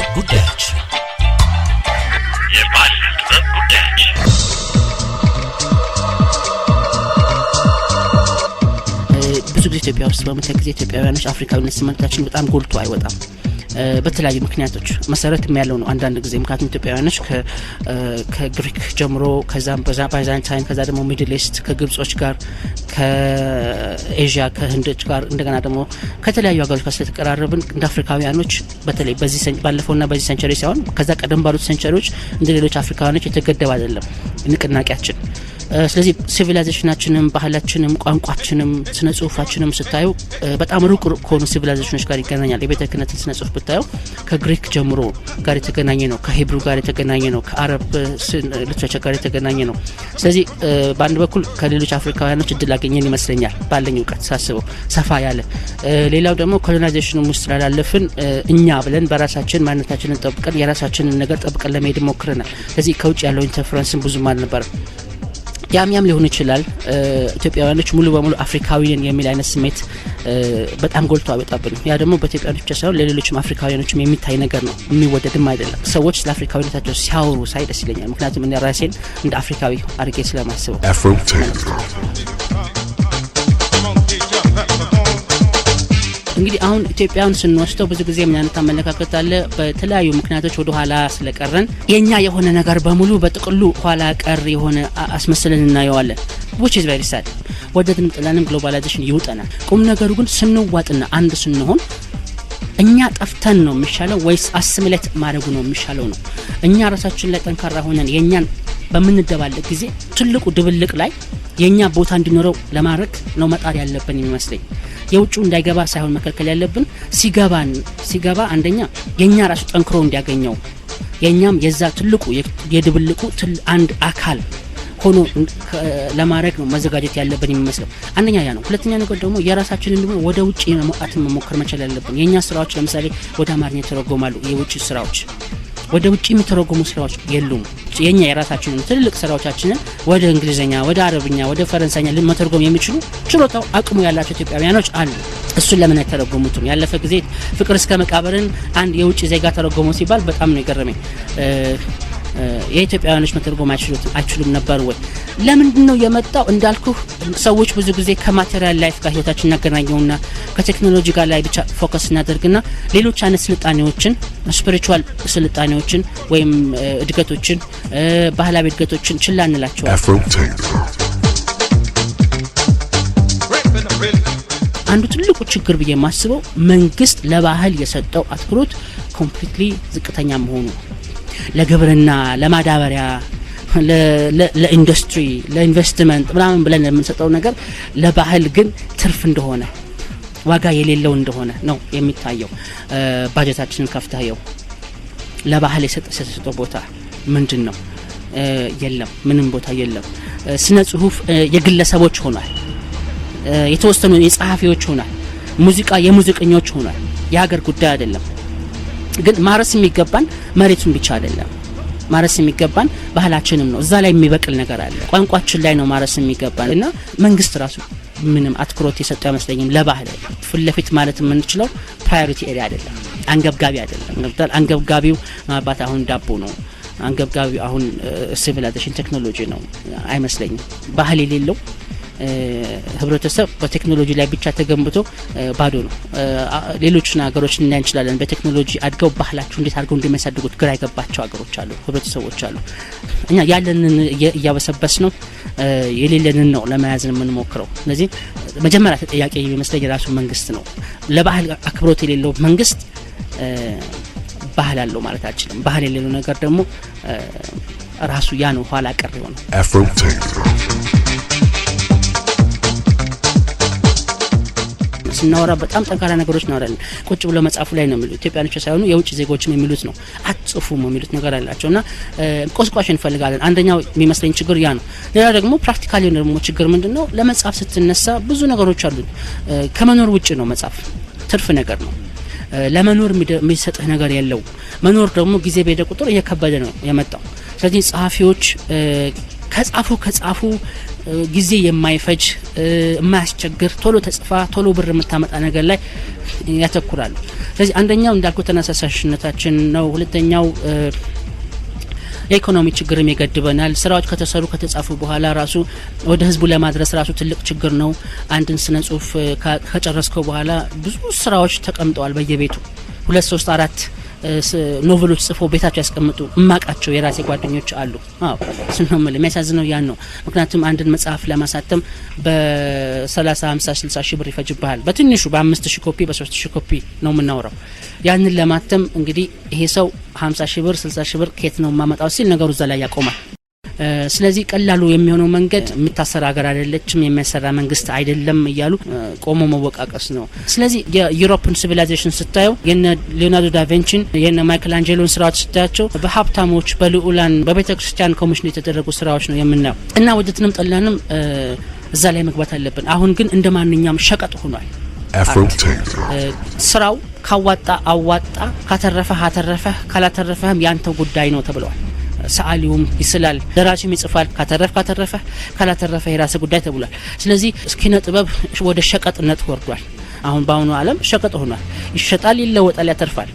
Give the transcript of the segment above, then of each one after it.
ጥበብ ጉዳያችን ብዙ ጊዜ ኢትዮጵያ ውስጥ በመተክ ጊዜ ኢትዮጵያውያኖች አፍሪካዊነት ስሜታችን በጣም ጎልቶ አይወጣም። በተለያዩ ምክንያቶች መሰረትም ያለው ነው። አንዳንድ ጊዜ ምክንያቱም ኢትዮጵያውያኖች ከግሪክ ጀምሮ ከዛም ባይዛንታይን ከዛ ደግሞ ሚድል ኢስት ከግብጾች ጋር ከኤዥያ ከህንዶች ጋር እንደገና ደግሞ ከተለያዩ ሀገሮች ጋር ስለተቀራረብን እንደ አፍሪካውያኖች በተለይ በዚህ ባለፈውና በዚህ ሴንቸሪ ሳይሆን ከዛ ቀደም ባሉት ሴንቸሪዎች እንደ ሌሎች አፍሪካውያኖች የተገደበ አይደለም ንቅናቄያችን። ስለዚህ ሲቪላይዜሽናችንም ባህላችንም ቋንቋችንም ስነ ጽሁፋችንም ስታዩ በጣም ሩቅ ከሆኑ ሲቪላይዜሽኖች ጋር ይገናኛል። የቤተ ክህነት ስነ ጽሁፍ ብታዩ ከግሪክ ጀምሮ ጋር የተገናኘ ነው፣ ከሂብሩ ጋር የተገናኘ ነው፣ ከአረብ ሊትሬቸር ጋር የተገናኘ ነው። ስለዚህ በአንድ በኩል ከሌሎች አፍሪካውያኖች እድል አገኘን ይመስለኛል ባለኝ እውቀት ሳስበው ሰፋ ያለ። ሌላው ደግሞ ኮሎናይዜሽኑ ውስጥ ስላላለፍን እኛ ብለን በራሳችን ማንነታችንን ጠብቀን የራሳችንን ነገር ጠብቀን ለመሄድ ሞክረናል። ስለዚህ ከውጭ ያለው ኢንተርፈረንስን ብዙም አልነበረም። ያም ሊሆን ይችላል ኢትዮጵያውያኖች ሙሉ በሙሉ አፍሪካዊ ነን የሚል አይነት ስሜት በጣም ጎልቶ አወጣብን። ያ ደግሞ በኢትዮጵያኖች ብቻ ሳይሆን ለሌሎችም አፍሪካውያኖችም የሚታይ ነገር ነው፣ የሚወደድም አይደለም። ሰዎች ስለ አፍሪካዊነታቸው ሲያወሩ ሳይ ደስ ይለኛል። ምክንያቱም እኔ ራሴን እንደ አፍሪካዊ አድርጌ ስለማስበው። እንግዲህ አሁን ኢትዮጵያን ስንወስደው ብዙ ጊዜ ምን አይነት አመለካከት አለ? በተለያዩ ምክንያቶች ወደ ኋላ ስለቀረን የኛ የሆነ ነገር በሙሉ በጥቅሉ ኋላ ቀር የሆነ አስመስለን እናየዋለን። which is very sad። ወደድንም ጥላንም ግሎባላይዜሽን ይውጠናል። ቁም ነገሩ ግን ስንዋጥና አንድ ስንሆን እኛ ጠፍተን ነው የሚሻለው ወይስ አስሚሌት ማድረጉ ነው የሚሻለው ነው? እኛ ራሳችን ላይ ጠንካራ ሆነን የኛን በምንደባለቅ ጊዜ ትልቁ ድብልቅ ላይ የኛ ቦታ እንዲኖረው ለማድረግ ነው መጣር ያለብን የሚመስለኝ። የውጭው እንዳይገባ ሳይሆን መከልከል ያለብን ሲገባ አንደኛ የኛ ራሱ ጠንክሮ እንዲያገኘው የኛም የዛ ትልቁ የድብልቁ አንድ አካል ሆኖ ለማድረግ ነው መዘጋጀት ያለብን የሚመስለው። አንደኛ ያ ነው። ሁለተኛ ነገር ደግሞ የራሳችንን ደግሞ ወደ ውጭ መውጣት መሞከር መቻል ያለብን። የኛ ስራዎች ለምሳሌ ወደ አማርኛ ተረጎማሉ። የውጭ ስራዎች ወደ ውጭ የሚተረጎሙ ስራዎች የሉም። የኛ የራሳችንን ትልልቅ ስራዎቻችንን ወደ እንግሊዘኛ፣ ወደ አረብኛ፣ ወደ ፈረንሳይኛ ለመተርጎም የሚችሉ ችሎታው አቅሙ ያላቸው ኢትዮጵያውያኖች አሉ። እሱን ለምን አይተረጎሙትም? ያለፈ ጊዜ ፍቅር እስከ መቃብርን አንድ የውጭ ዜጋ ተረጎሙ ሲባል በጣም ነው የገረመኝ። የኢትዮጵያውያኖች መተርጎም አይችሉም ነበር ወይ? ለምንድን ነው የመጣው? እንዳልኩ ሰዎች ብዙ ጊዜ ከማቴሪያል ላይፍ ጋር ህይወታችን እናገናኘውና ከቴክኖሎጂ ጋር ላይ ብቻ ፎከስ እናደርግና ሌሎች አይነት ስልጣኔዎችን ስፒሪቹዋል ስልጣኔዎችን ወይም እድገቶችን ባህላዊ እድገቶችን ችላ እንላቸዋለን። አንዱ ትልቁ ችግር ብዬ የማስበው መንግስት ለባህል የሰጠው አትኩሮት ኮምፕሊትሊ ዝቅተኛ መሆኑ፣ ለግብርና፣ ለማዳበሪያ፣ ለኢንዱስትሪ፣ ለኢንቨስትመንት ምናምን ብለን የምንሰጠው ነገር ለባህል ግን ትርፍ እንደሆነ ዋጋ የሌለው እንደሆነ ነው የሚታየው። ባጀታችንን ከፍተው ለባህል የሰጠው ቦታ ምንድን ነው? የለም፣ ምንም ቦታ የለም። ስነ ጽሁፍ የግለሰቦች ሆኗል፣ የተወሰኑ የጸሐፊዎች ሆኗል፣ ሙዚቃ የሙዚቀኞች ሆኗል። የሀገር ጉዳይ አይደለም። ግን ማረስ የሚገባን መሬቱን ብቻ አይደለም፣ ማረስ የሚገባን ባህላችንም ነው። እዛ ላይ የሚበቅል ነገር አለ። ቋንቋችን ላይ ነው ማረስ የሚገባን እና መንግስት ራሱ ምንም አትኩሮት የሰጠው አይመስለኝም ለባህል። ፊት ለፊት ማለት የምንችለው ፕራዮሪቲ ኤሪያ አይደለም፣ አንገብጋቢ አይደለም። አንገብጋቢው ማባት አሁን ዳቦ ነው። አንገብጋቢው አሁን ሲቪላይዜሽን ቴክኖሎጂ ነው አይመስለኝም። ባህል የሌለው ህብረተሰብ በቴክኖሎጂ ላይ ብቻ ተገንብቶ ባዶ ነው። ሌሎች ሀገሮች እና እንችላለን በቴክኖሎጂ አድገው ባህላቸው እንዴት አድርገው እንደሚያሳድጉት ግራ የገባቸው ሀገሮች አሉ፣ ህብረተሰቦች አሉ። እኛ ያለንን እያበሰበስ ነው፣ የሌለንን ነው ለመያዝ የምንሞክረው። ስለዚህ መጀመሪያ ተጠያቂ የሚመስለኝ ራሱ መንግስት ነው። ለባህል አክብሮት የሌለው መንግስት ባህል አለው ማለት አይችልም። ባህል የሌለው ነገር ደግሞ ራሱ ያ ነው ኋላ ቀር ነው። ስናወራ በጣም ጠንካራ ነገሮች ነው አይደል? ቁጭ ብሎ መጻፉ ላይ ነው የሚሉት ኢትዮጵያኖች ሳይሆኑ የውጭ ዜጎችም የሚሉት ነው። አጽፉም የሚሉት ነገር አላቸውና ቆስቋሽ እንፈልጋለን። አንደኛው የሚመስለኝ ችግር ያ ነው። ሌላ ደግሞ ፕራክቲካሊ ደግሞ ችግር ምንድነው? ለመጻፍ ስትነሳ ብዙ ነገሮች አሉ። ከመኖር ውጭ ነው መጻፍ፣ ትርፍ ነገር ነው። ለመኖር የሚሰጥህ ነገር የለው። መኖር ደግሞ ጊዜ በሄደ ቁጥር እየከበደ ነው የመጣው። ስለዚህ ጸሐፊዎች ከጻፉ ጊዜ የማይፈጅ የማያስቸግር ቶሎ ተጽፋ ቶሎ ብር የምታመጣ ነገር ላይ ያተኩራሉ። ስለዚህ አንደኛው እንዳልኩት ተነሳሳሽነታችን ነው። ሁለተኛው የኢኮኖሚ ችግርም ይገድበናል። ስራዎች ከተሰሩ ከተጻፉ በኋላ ራሱ ወደ ህዝቡ ለማድረስ ራሱ ትልቅ ችግር ነው። አንድን ስነ ጽሁፍ ከጨረስከው በኋላ ብዙ ስራዎች ተቀምጠዋል በየቤቱ 2 3 4 ኖቨሎች ጽፎ ቤታቸው ያስቀምጡ እማቃቸው የራሴ ጓደኞች አሉ። አዎ ስንሆምል የሚያሳዝነው ያን ነው። ምክንያቱም አንድን መጽሐፍ ለማሳተም በ30 50 60 ሺህ ብር ይፈጅብሃል። በትንሹ በ5000 ኮፒ በ3000 ኮፒ ነው የምናወራው። ያንን ለማተም እንግዲህ ይሄ ሰው 50 ሺህ ብር 60 ሺህ ብር ከየት ነው ማመጣው ሲል ነገሩ እዛ ላይ ያቆማል። ስለዚህ ቀላሉ የሚሆነው መንገድ የምታሰራ ሀገር አይደለችም፣ የሚያሰራ መንግስት አይደለም እያሉ ቆሞ መወቃቀስ ነው። ስለዚህ የዩሮፕን ሲቪላይዜሽን ስታየው የነ ሊዮናርዶ ዳቪንቺን የነ ማይክል አንጀሎን ስራዎች ስታያቸው በሀብታሞች በልዑላን በቤተክርስቲያን ኮሚሽን የተደረጉ ስራዎች ነው የምናየው እና ወደትንም ጠላንም እዛ ላይ መግባት አለብን። አሁን ግን እንደ ማንኛውም ሸቀጥ ሆኗል። ስራው ካዋጣ አዋጣ፣ ካተረፈህ አተረፈህ፣ ካላተረፈህም ያንተው ጉዳይ ነው ተብሏል። ሰዓሊውም ይስላል፣ ደራሲውም ይጽፋል። ካተረፈ ካላተረፈ የራስ ጉዳይ ተብሏል። ስለዚህ ኪነ ጥበብ ወደ ሸቀጥነት ወርዷል። አሁን በአሁኑ ዓለም ሸቀጥ ሆኗል። ይሸጣል፣ ይለወጣል፣ ያተርፋል።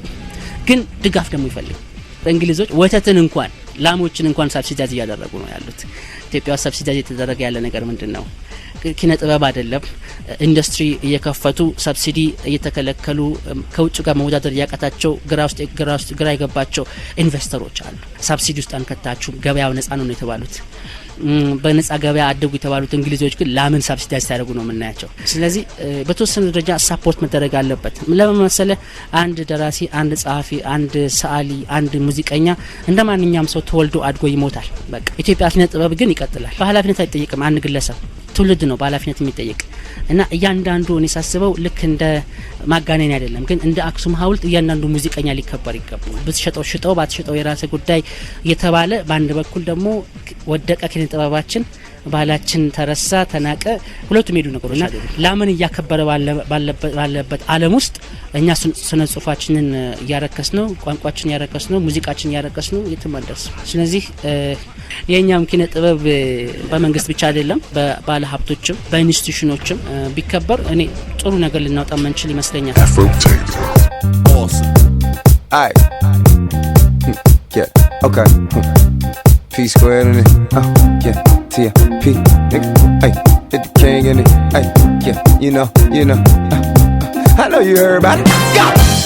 ግን ድጋፍ ደግሞ ይፈልግ። በእንግሊዞች ወተትን እንኳን ላሞችን እንኳን ሰብሲዳይዝ እያደረጉ ነው ያሉት። ኢትዮጵያ ውስጥ ሰብሲዳይዝ የተደረገ ያለ ነገር ምንድነው? ኪነ ጥበብ አይደለም። ኢንዱስትሪ እየከፈቱ ሰብሲዲ እየተከለከሉ ከውጭ ጋር መወዳደር ያቃታቸው ግራ የገባቸው ኢንቨስተሮች አሉ። ሰብሲዲ ውስጥ አንከታችሁ ገበያው ነፃ ነው የተባሉት። በነፃ ገበያ አደጉ የተባሉት እንግሊዞች ግን ላምን ሰብሲዳይዝ ሲያደርጉ ነው የምናያቸው። ስለዚህ በተወሰነ ደረጃ ሳፖርት መደረግ አለበት። ለምን መሰለህ? አንድ ደራሲ፣ አንድ ጸሐፊ፣ አንድ ሰዓሊ፣ አንድ ሙዚቀኛ እንደ ማንኛውም ሰው ተወልዶ አድጎ ይሞታል። በቃ ኢትዮጵያ ኪነ ጥበብ ግን ይቀጥላል። በኃላፊነት አይጠይቅም። አንድ ግለሰብ ትውልድ ነው በኃላፊነት የሚጠይቅ እና እያንዳንዱ እኔ ሳስበው ልክ እንደ ማጋነን አይደለም፣ ግን እንደ አክሱም ሐውልት እያንዳንዱ ሙዚቀኛ ሊከበር ይገባል። ብትሸጠው ሽጠው ባትሸጠው የራስ ጉዳይ እየተባለ በአንድ በኩል ደግሞ ወደቀ ኪነ ጥበባችን፣ ባህላችን ተረሳ፣ ተናቀ። ሁለቱም ሄዱ ነገሮች እና ላምን እያከበረ ባለበት ዓለም ውስጥ እኛ ስነ ጽሁፋችንን እያረከስ ነው፣ ቋንቋችን እያረከስ ነው፣ ሙዚቃችን እያረከስ ነው፣ የትመለስ። ስለዚህ የኛም ኪነ ጥበብ በመንግስት ብቻ አይደለም በባለ ሀብቶችም በኢንስቲትዩሽኖችም ቢከበር እኔ ጥሩ ነገር ልናወጣ መንችል ይመስለኛል። P squared in it, yeah, T-I-P, nigga, ay, hit the king in it, ay, yeah, you know, I know you heard about it, go!